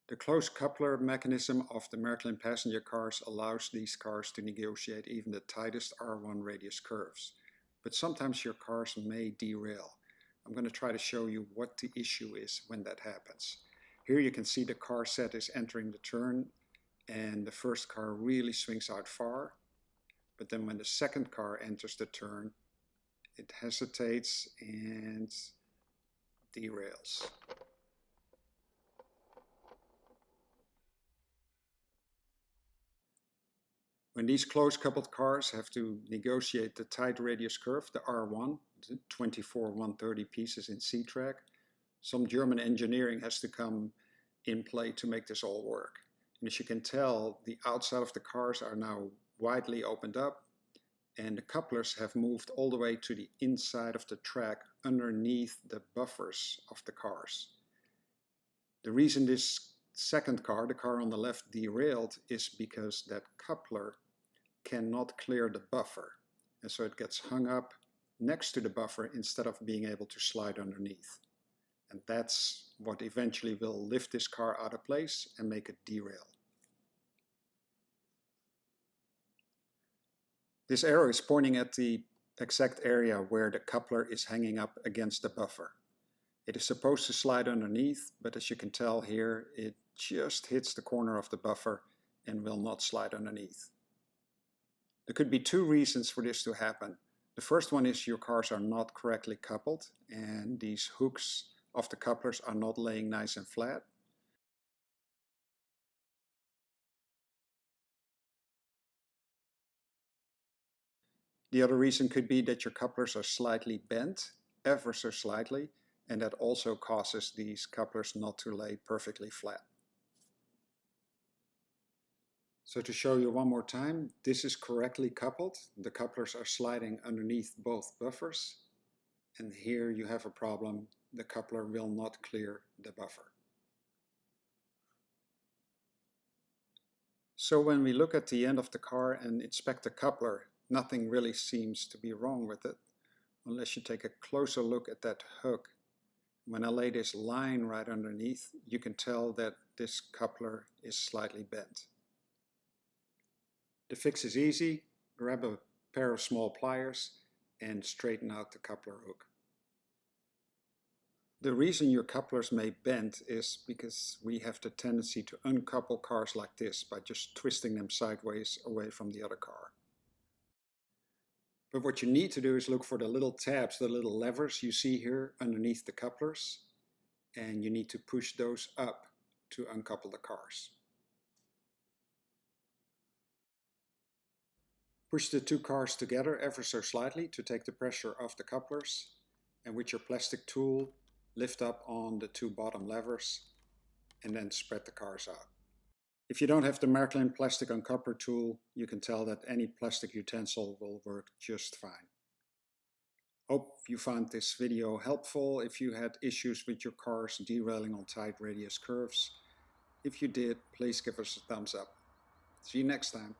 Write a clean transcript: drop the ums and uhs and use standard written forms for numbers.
The closed coupler mechanism of the Marklin passenger cars allows these cars to negotiate even the tightest R1 radius curves. But sometimes your cars may derail. I'm going to try to show you what the issue is when that happens. Here you can see the car set is entering the turn and the first car really swings out far. But then when the second car enters the turn, it hesitates and derails. When these close-coupled cars have to negotiate the tight radius curve, the R1, the 24 130 pieces in C-track, some German engineering has to come in play to make this all work. And as you can tell, the outside of the cars are now widely opened up, and the couplers have moved all the way to the inside of the track underneath the buffers of the cars. The reason this second car, the car on the left, derailed is because that coupler cannot clear the buffer, and so it gets hung up next to the buffer instead of being able to slide underneath. And that's what eventually will lift this car out of place and make it derail. This arrow is pointing at the exact area where the coupler is hanging up against the buffer. It is supposed to slide underneath, but as you can tell here, it just hits the corner of the buffer and will not slide underneath. There could be two reasons for this to happen. The first one is your cars are not correctly coupled and these hooks of the couplers are not laying nice and flat. The other reason could be that your couplers are slightly bent, ever so slightly, and that also causes these couplers not to lay perfectly flat. So to show you one more time, this is correctly coupled. The couplers are sliding underneath both buffers. And here you have a problem. The coupler will not clear the buffer. So when we look at the end of the car and inspect the coupler, nothing really seems to be wrong with it, unless you take a closer look at that hook. When I lay this line right underneath, you can tell that this coupler is slightly bent. The fix is easy. Grab a pair of small pliers and straighten out the coupler hook. The reason your couplers may bend is because we have the tendency to uncouple cars like this by just twisting them sideways away from the other car. But what you need to do is look for the little tabs, the little levers you see here underneath the couplers, and you need to push those up to uncouple the cars. Push the two cars together ever so slightly to take the pressure off the couplers, and with your plastic tool lift up on the two bottom levers and then spread the cars out. If you don't have the Marklin plastic uncoupler tool, you can tell that any plastic utensil will work just fine. Hope you found this video helpful. If you had issues with your cars derailing on tight radius curves, if you did, please give us a thumbs up. See you next time.